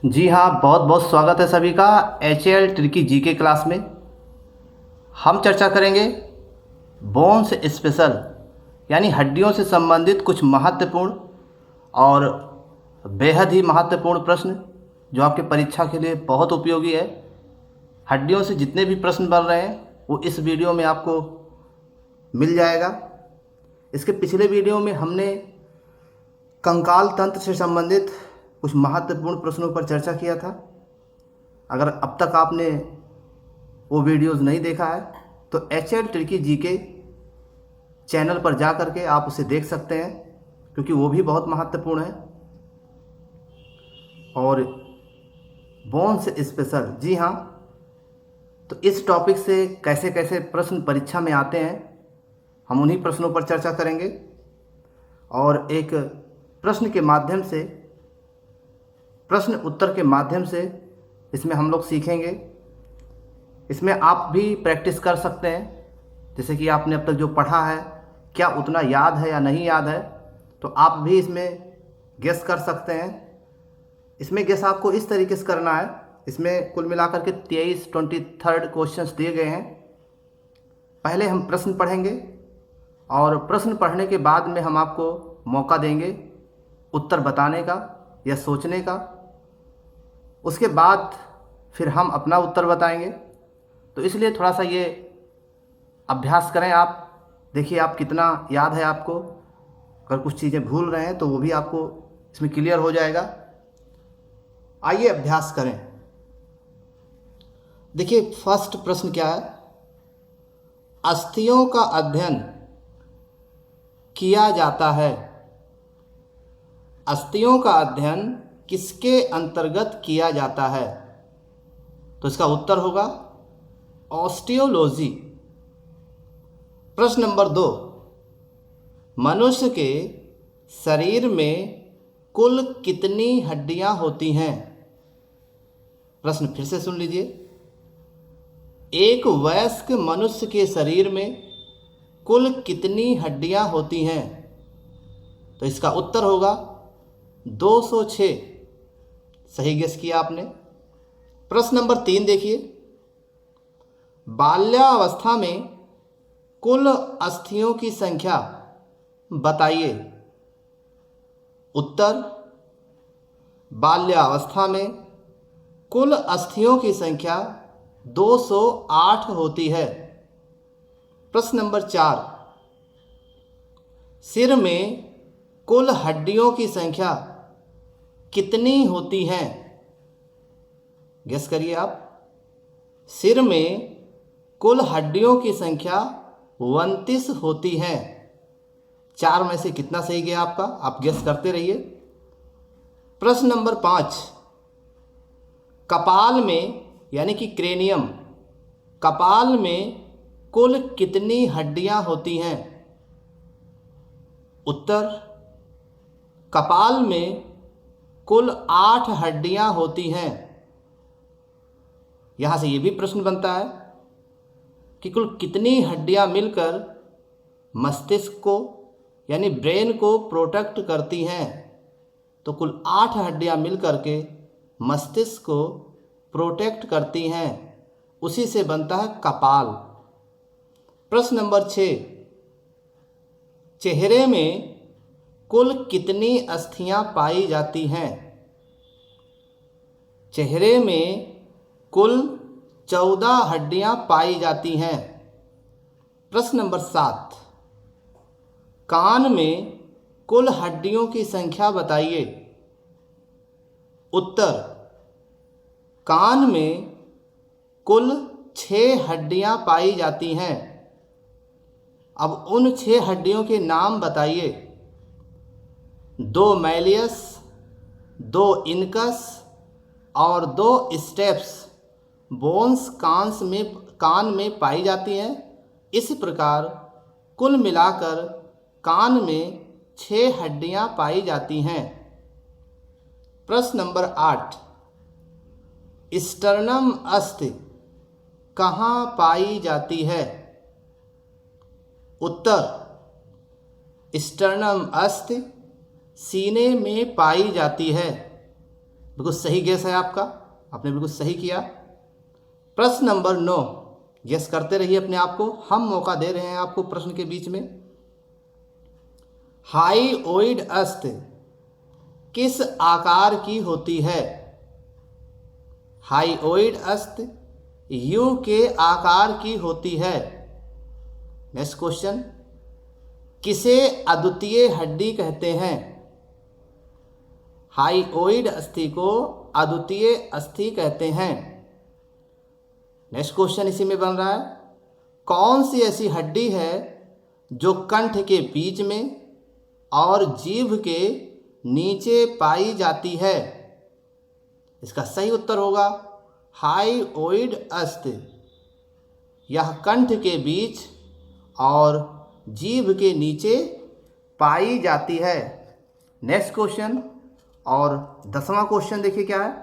जी हाँ, बहुत बहुत स्वागत है सभी का एच एल ट्रिकी जी के क्लास में। हम चर्चा करेंगे बोन्स स्पेशल यानी हड्डियों से संबंधित कुछ महत्वपूर्ण और बेहद ही महत्वपूर्ण प्रश्न जो आपके परीक्षा के लिए बहुत उपयोगी है। हड्डियों से जितने भी प्रश्न बन रहे हैं वो इस वीडियो में आपको मिल जाएगा। इसके पिछले वीडियो में हमने कंकाल तंत्र से संबंधित कुछ महत्वपूर्ण प्रश्नों पर चर्चा किया था। अगर अब तक आपने वो वीडियोस नहीं देखा है तो एच एल ट्रिकी जी के चैनल पर जा कर के आप उसे देख सकते हैं, क्योंकि वो भी बहुत महत्वपूर्ण है। और बोन्स स्पेशल, जी हाँ, तो इस टॉपिक से कैसे कैसे प्रश्न परीक्षा में आते हैं हम उन्हीं प्रश्नों पर चर्चा करेंगे। और एक प्रश्न के माध्यम से, प्रश्न उत्तर के माध्यम से इसमें हम लोग सीखेंगे। इसमें आप भी प्रैक्टिस कर सकते हैं, जैसे कि आपने अब तक जो पढ़ा है क्या उतना याद है या नहीं याद है, तो आप भी इसमें गेस कर सकते हैं। इसमें गेस आपको इस तरीके से करना है। इसमें कुल मिलाकर के 23 क्वेश्चंस दिए गए हैं। पहले हम प्रश्न पढ़ेंगे और प्रश्न पढ़ने के बाद में हम आपको मौका देंगे उत्तर बताने का या सोचने का। उसके बाद फिर हम अपना उत्तर बताएंगे। तो इसलिए थोड़ा सा ये अभ्यास करें आप, देखिए आप कितना याद है आपको। अगर कुछ चीज़ें भूल रहे हैं तो वो भी आपको इसमें क्लियर हो जाएगा। आइए अभ्यास करें। देखिए फर्स्ट प्रश्न क्या है, अस्थियों का अध्ययन किया जाता है। अस्थियों का अध्ययन किसके अंतर्गत किया जाता है? तो इसका उत्तर होगा ऑस्टियोलॉजी। प्रश्न नंबर 2, मनुष्य के शरीर में कुल कितनी हड्डियां होती हैं? प्रश्न फिर से सुन लीजिए। एक वयस्क मनुष्य के शरीर में कुल कितनी हड्डियां होती हैं? तो इसका उत्तर होगा 206। सही गेस किया आपने। प्रश्न नंबर 3 देखिए, बाल्यावस्था में कुल अस्थियों की संख्या बताइए। उत्तर, बाल्यावस्था में कुल अस्थियों की संख्या 208 होती है। प्रश्न नंबर 4, सिर में कुल हड्डियों की संख्या कितनी होती हैं? गेस करिए आप। सिर में कुल हड्डियों की संख्या 29 होती है। 4 में से कितना सही गया आपका, आप गेस करते रहिए। प्रश्न नंबर 5, कपाल में यानी कि क्रेनियम, कपाल में कुल कितनी हड्डियां होती हैं? उत्तर, कपाल में कुल 8 हड्डियां होती हैं। यहां से ये भी प्रश्न बनता है कि कुल कितनी हड्डियां मिलकर मस्तिष्क को यानी ब्रेन को प्रोटेक्ट करती हैं? तो कुल 8 हड्डियां मिलकर के मस्तिष्क को प्रोटेक्ट करती हैं। उसी से बनता है कपाल। प्रश्न नंबर 6, चेहरे में कुल कितनी अस्थियां पाई जाती हैं? चेहरे में कुल 14 हड्डियां पाई जाती हैं। प्रश्न नंबर 7, कान में कुल हड्डियों की संख्या बताइए। उत्तर, कान में कुल 6 हड्डियां पाई जाती हैं। अब उन 6 हड्डियों के नाम बताइए। 2 मैलियस, 2 इनकस और 2 स्टेप्स बोन्स कान में पाई जाती हैं। इस प्रकार कुल मिलाकर कान में 6 हड्डियां पाई जाती हैं। प्रश्न नंबर 8, स्टर्नम अस्थि कहाँ पाई जाती है? उत्तर, स्टर्नम अस्थि सीने में पाई जाती है। बिल्कुल सही गेस है आपका, आपने बिल्कुल सही किया। प्रश्न नंबर 9, गेस करते रहिए अपने आप को, हम मौका दे रहे हैं आपको प्रश्न के बीच में। हाईओइड अस्त किस आकार की होती है? हाईओइड अस्त यू के आकार की होती है। नेक्स्ट क्वेश्चन, किसे अद्वितीय हड्डी कहते हैं? हाईओइड अस्थि को अद्वितीय अस्थि कहते हैं। नेक्स्ट क्वेश्चन इसी में बन रहा है, कौन सी ऐसी हड्डी है जो कंठ के बीच में और जीभ के नीचे पाई जाती है? इसका सही उत्तर होगा हाईओइड अस्थि। यह कंठ के बीच और जीभ के नीचे पाई जाती है। नेक्स्ट क्वेश्चन और 10वां क्वेश्चन देखिए क्या है।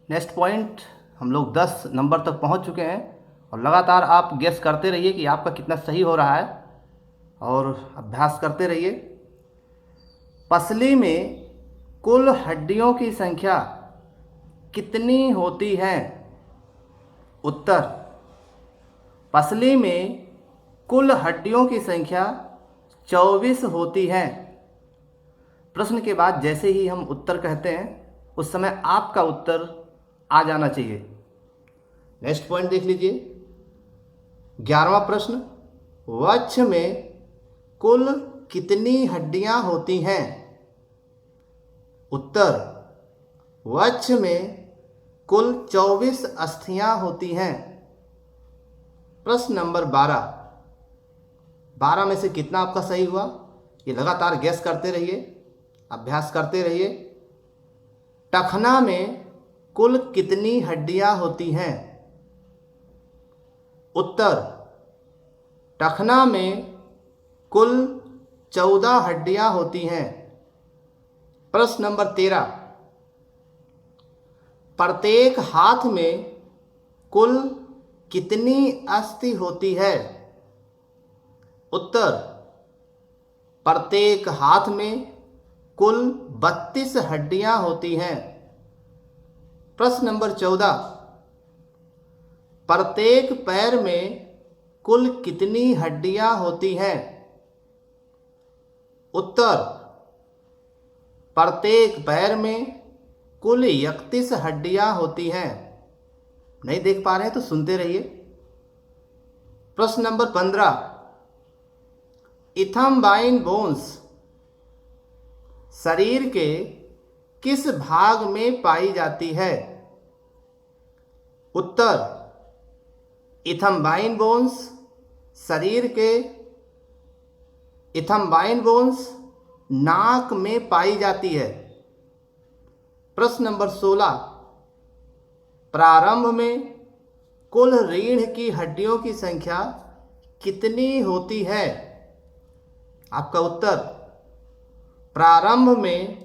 नेक्स्ट पॉइंट, हम लोग 10 नंबर तक पहुंच चुके हैं और लगातार आप गेस करते रहिए कि आपका कितना सही हो रहा है और अभ्यास करते रहिए। पसली में कुल हड्डियों की संख्या कितनी होती है? उत्तर, पसली में कुल हड्डियों की संख्या 24 होती है। प्रश्न के बाद जैसे ही हम उत्तर कहते हैं उस समय आपका उत्तर आ जाना चाहिए। नेक्स्ट पॉइंट देख लीजिए, 11वां प्रश्न, वक्ष में कुल कितनी हड्डियां होती हैं? उत्तर, वक्ष में कुल 24 अस्थियां होती हैं। प्रश्न नंबर 12 में से कितना आपका सही हुआ? ये लगातार गैस करते रहिए, अभ्यास करते रहिए। टखना में कुल कितनी हड्डियां होती हैं? उत्तर, टखना में कुल 14 हड्डियां होती हैं। प्रश्न नंबर 13, प्रत्येक हाथ में कुल कितनी अस्थि होती है? उत्तर, प्रत्येक हाथ में कुल 32 हड्डियां होती हैं। प्रश्न नंबर 14, प्रत्येक पैर में कुल कितनी हड्डियां होती हैं? उत्तर, प्रत्येक पैर में कुल 31 हड्डियां होती हैं। नहीं देख पा रहे हैं तो सुनते रहिए। प्रश्न नंबर 15, इथम्बाइन बोन्स शरीर के किस भाग में पाई जाती है? उत्तर, इथम्बाइन बोन्स शरीर के इथम्बाइन बोन्स नाक में पाई जाती है। प्रश्न नंबर 16, प्रारंभ में कुल रीढ़ की हड्डियों की संख्या कितनी होती है? आपका उत्तर, प्रारंभ में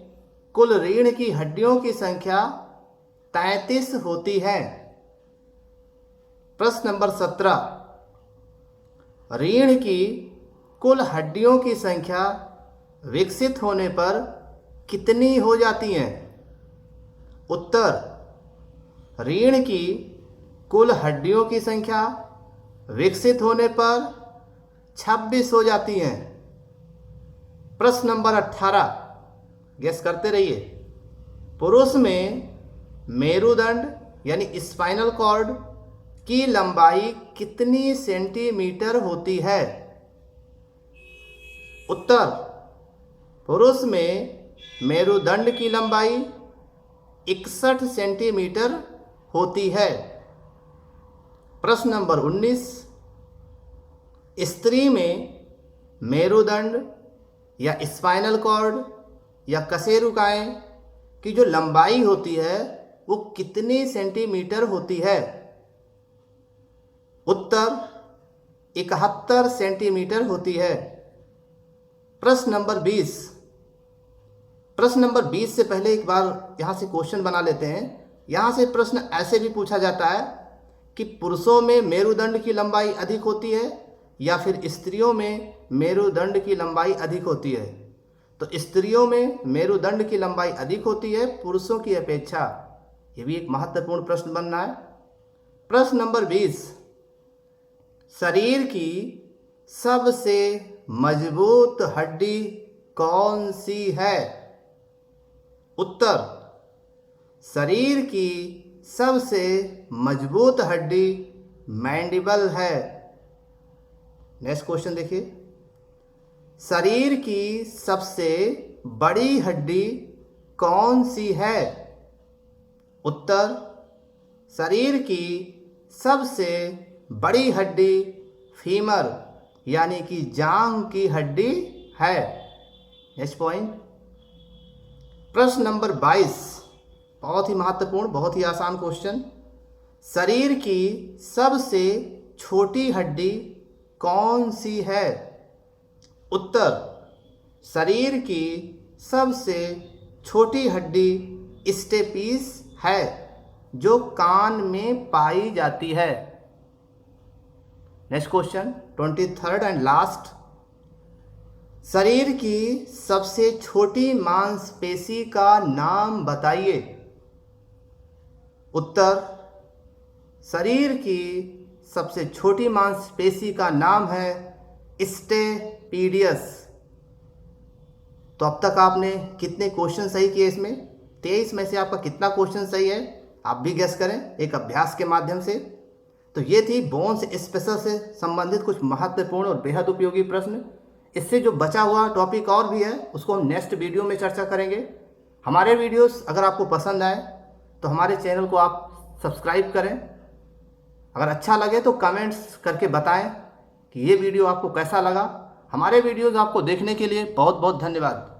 कुल रीढ़ की हड्डियों की संख्या 33 होती है। प्रश्न नंबर 17, रीढ़ की कुल हड्डियों की संख्या विकसित होने पर कितनी हो जाती हैं? उत्तर, रीढ़ की कुल हड्डियों की संख्या विकसित होने पर 26 हो जाती हैं। प्रश्न नंबर 18, गेस करते रहिए। पुरुष में मेरुदंड यानी स्पाइनल कॉर्ड की लंबाई कितनी सेंटीमीटर होती है? उत्तर, पुरुष में मेरुदंड की लंबाई 61 सेंटीमीटर होती है। प्रश्न नंबर 19, स्त्री में मेरुदंड या स्पाइनल कॉर्ड या कशेरुकाएं की जो लंबाई होती है वो कितनी सेंटीमीटर होती है? उत्तर, 71 सेंटीमीटर होती है। प्रश्न नंबर 20, प्रश्न नंबर 20 से पहले एक बार यहाँ से क्वेश्चन बना लेते हैं। यहाँ से प्रश्न ऐसे भी पूछा जाता है कि पुरुषों में मेरुदंड की लंबाई अधिक होती है या फिर स्त्रियों में मेरुदंड की लंबाई अधिक होती है। तो स्त्रियों में मेरुदंड की लंबाई अधिक होती है पुरुषों की अपेक्षा। ये भी एक महत्वपूर्ण प्रश्न बनना है। प्रश्न नंबर 20, शरीर की सबसे मजबूत हड्डी कौन सी है? उत्तर, शरीर की सबसे मजबूत हड्डी मैंडिबल है। नेक्स्ट क्वेश्चन देखिए, शरीर की सबसे बड़ी हड्डी कौन सी है? उत्तर, शरीर की सबसे बड़ी हड्डी फीमर यानी कि जांघ की हड्डी है। नेक्स्ट पॉइंट, प्रश्न नंबर 22, बहुत ही महत्वपूर्ण, बहुत ही आसान क्वेश्चन। शरीर की सबसे छोटी हड्डी कौन सी है? उत्तर, शरीर की सबसे छोटी हड्डी स्टेपीस है जो कान में पाई जाती है। Next question 23rd and last, शरीर की सबसे छोटी मांसपेशी का नाम बताइए। उत्तर, शरीर की सबसे छोटी मांसपेशी का नाम है स्टेपीडियस। तो अब तक आपने कितने क्वेश्चन सही किए इसमें? 23 में से आपका कितना क्वेश्चन सही है आप भी गेस करें एक अभ्यास के माध्यम से। तो ये थी बोन्स स्पेशल से संबंधित कुछ महत्वपूर्ण और बेहद उपयोगी प्रश्न। इससे जो बचा हुआ टॉपिक और भी है उसको हम नेक्स्ट वीडियो में चर्चा करेंगे। हमारे वीडियोस अगर आपको पसंद आए तो हमारे चैनल को आप सब्सक्राइब करें। अगर अच्छा लगे तो कमेंट्स करके बताएं कि ये वीडियो आपको कैसा लगा। हमारे वीडियोस आपको देखने के लिए बहुत बहुत धन्यवाद।